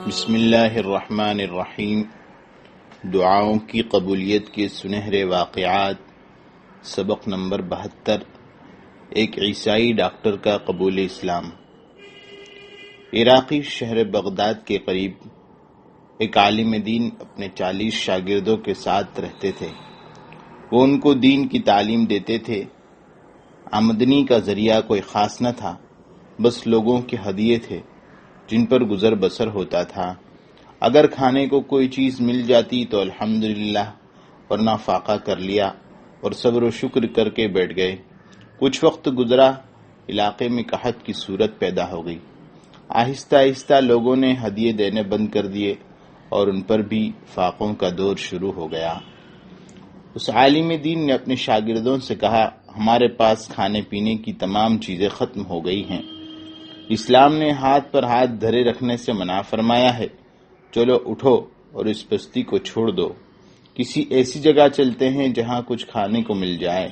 بسم اللہ الرحمن الرحیم۔ دعاؤں کی قبولیت کے سنہرے واقعات، سبق نمبر 72۔ ایک عیسائی ڈاکٹر کا قبول اسلام۔ عراقی شہر بغداد کے قریب ایک عالم دین اپنے 40 شاگردوں کے ساتھ رہتے تھے۔ وہ ان کو دین کی تعلیم دیتے تھے۔ آمدنی کا ذریعہ کوئی خاص نہ تھا، بس لوگوں کے ہدیے تھے جن پر گزر بسر ہوتا تھا۔ اگر کھانے کو کوئی چیز مل جاتی تو الحمدللہ، ورنہ فاقہ کر لیا اور صبر و شکر کر کے بیٹھ گئے۔ کچھ وقت گزرا، علاقے میں قحط کی صورت پیدا ہو گئی۔ آہستہ آہستہ لوگوں نے ہدیے دینے بند کر دیے اور ان پر بھی فاقوں کا دور شروع ہو گیا۔ اس عالم دین نے اپنے شاگردوں سے کہا، ہمارے پاس کھانے پینے کی تمام چیزیں ختم ہو گئی ہیں۔ اسلام نے ہاتھ پر ہاتھ دھرے رکھنے سے منع فرمایا ہے۔ چلو اٹھو اور اس بستی کو چھوڑ دو، کسی ایسی جگہ چلتے ہیں جہاں کچھ کھانے کو مل جائے۔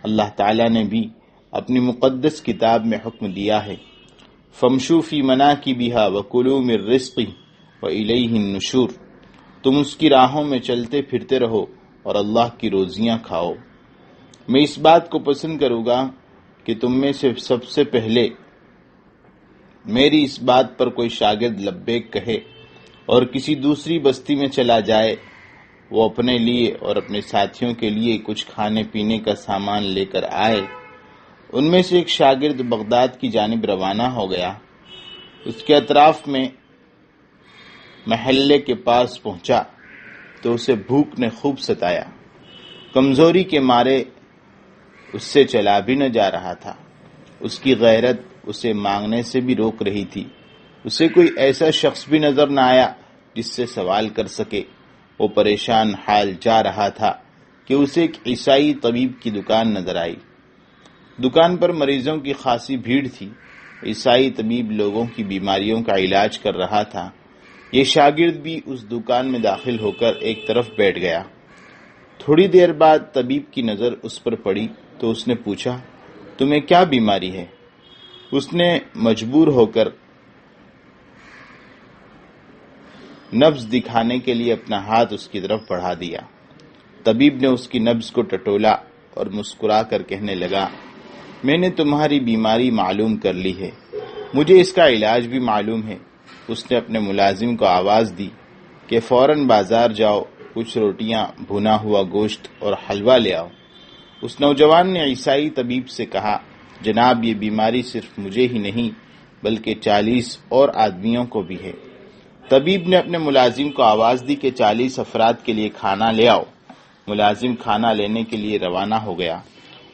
اللہ تعالیٰ نے بھی اپنی مقدس کتاب میں حکم دیا ہے، فَامْشُوا فِي مَنَاكِبِهَا وَكُلُوا مِن رِّزْقِهِ وَإِلَيْهِ النُّشُورُ۔ تم اس کی راہوں میں چلتے پھرتے رہو اور اللہ کی روزیاں کھاؤ۔ میں اس بات کو پسند کروں گا کہ تم میں سے سب سے پہلے میری اس بات پر کوئی شاگرد لبیک کہے اور کسی دوسری بستی میں چلا جائے، وہ اپنے لیے اور اپنے ساتھیوں کے لیے کچھ کھانے پینے کا سامان لے کر آئے۔ ان میں سے ایک شاگرد بغداد کی جانب روانہ ہو گیا۔ اس کے اطراف میں محلے کے پاس پہنچا تو اسے بھوک نے خوب ستایا۔ کمزوری کے مارے اس سے چلا بھی نہ جا رہا تھا۔ اس کی غیرت اسے مانگنے سے بھی روک رہی تھی۔ اسے کوئی ایسا شخص بھی نظر نہ آیا جس سے سوال کر سکے۔ وہ پریشان حال جا رہا تھا کہ اسے ایک عیسائی طبیب کی دکان نظر آئی۔ دکان پر مریضوں کی خاصی بھیڑ تھی۔ عیسائی طبیب لوگوں کی بیماریوں کا علاج کر رہا تھا۔ یہ شاگرد بھی اس دکان میں داخل ہو کر ایک طرف بیٹھ گیا۔ تھوڑی دیر بعد طبیب کی نظر اس پر پڑی تو اس نے پوچھا، تمہیں کیا بیماری ہے؟ اس نے مجبور ہو کر نبض دکھانے کے لیے اپنا ہاتھ اس کی طرف بڑھا دیا۔ طبیب نے اس کی نبض کو ٹٹولا اور مسکرا کر کہنے لگا، میں نے تمہاری بیماری معلوم کر لی ہے، مجھے اس کا علاج بھی معلوم ہے۔ اس نے اپنے ملازم کو آواز دی کہ فوراً بازار جاؤ، کچھ روٹیاں، بھنا ہوا گوشت اور حلوہ لے آؤ۔ اس نوجوان نے عیسائی طبیب سے کہا، جناب یہ بیماری صرف مجھے ہی نہیں بلکہ 40 اور آدمیوں کو بھی ہے۔ طبیب نے اپنے ملازم کو آواز دی کہ 40 افراد کے لیے کھانا لے آؤ۔ ملازم کھانا لینے کے لیے روانہ ہو گیا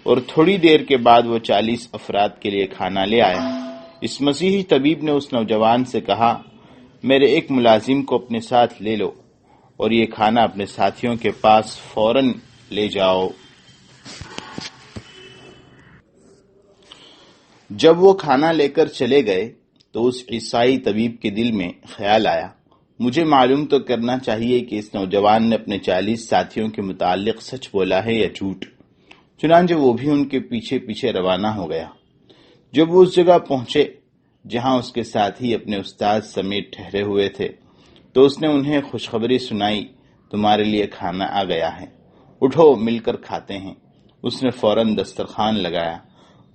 اور تھوڑی دیر کے بعد وہ 40 افراد کے لیے کھانا لے آیا۔ اس مسیحی طبیب نے اس نوجوان سے کہا، میرے ایک ملازم کو اپنے ساتھ لے لو اور یہ کھانا اپنے ساتھیوں کے پاس فوراً لے جاؤ۔ جب وہ کھانا لے کر چلے گئے تو اس عیسائی طبیب کے دل میں خیال آیا، مجھے معلوم تو کرنا چاہیے کہ اس نوجوان نے اپنے 40 ساتھیوں کے متعلق سچ بولا ہے یا جھوٹ۔ چنانچہ وہ بھی ان کے پیچھے پیچھے روانہ ہو گیا۔ جب وہ اس جگہ پہنچے جہاں اس کے ساتھی اپنے استاد سمیت ٹھہرے ہوئے تھے تو اس نے انہیں خوشخبری سنائی، تمہارے لیے کھانا آ گیا ہے، اٹھو مل کر کھاتے ہیں۔ اس نے فوراً دسترخوان لگایا۔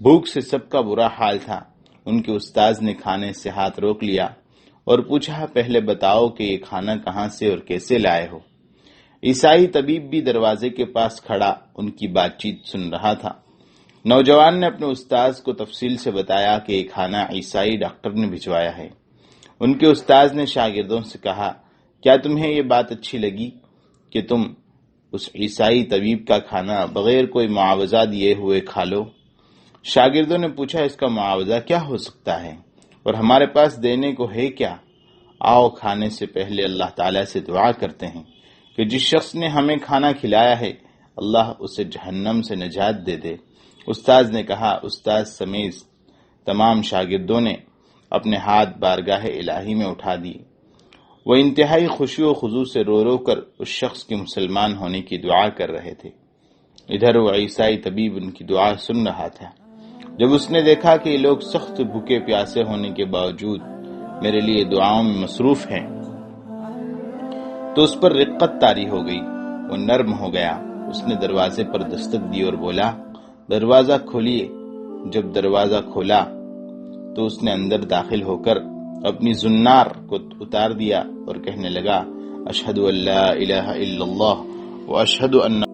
بھوک سے سب کا برا حال تھا۔ ان کے استاذ نے کھانے سے ہاتھ روک لیا اور پوچھا، پہلے بتاؤ کہ یہ کھانا کہاں سے اور کیسے لائے ہو؟ عیسائی طبیب بھی دروازے کے پاس کھڑا ان کی بات چیت سن رہا تھا۔ نوجوان نے اپنے استاذ کو تفصیل سے بتایا کہ یہ کھانا عیسائی ڈاکٹر نے بھجوایا ہے۔ ان کے استاذ نے شاگردوں سے کہا، کیا تمہیں یہ بات اچھی لگی کہ تم اس عیسائی طبیب کا کھانا بغیر کوئی معاوضہ دیے ہوئے کھا لو؟ شاگردوں نے پوچھا، اس کا معاوضہ کیا ہو سکتا ہے اور ہمارے پاس دینے کو ہے کیا؟ آؤ کھانے سے پہلے اللہ تعالیٰ سے دعا کرتے ہیں کہ جس شخص نے ہمیں کھانا کھلایا ہے اللہ اسے جہنم سے نجات دے دے۔ استاذ نے کہا۔ استاذ سمیت تمام شاگردوں نے اپنے ہاتھ بارگاہ الہی میں اٹھا دیے۔ وہ انتہائی خوشی و خضوع سے رو رو کر اس شخص کے مسلمان ہونے کی دعا کر رہے تھے۔ ادھر وہ عیسائی طبیب ان کی دعا سن رہا تھا۔ جب اس نے دیکھا کہ یہ لوگ سخت بھوکے پیاسے ہونے کے باوجود میرے لیے دعاؤں میں مصروف ہیں تو اس پر رقت طاری ہو گئی، وہ نرم ہو گیا۔ اس نے دروازے پر دستک دی اور بولا، دروازہ کھولیے۔ جب دروازہ کھولا تو اس نے اندر داخل ہو کر اپنی زنار کو اتار دیا اور کہنے لگا، اشہد ان لا الہ الا اللہ واشہد ان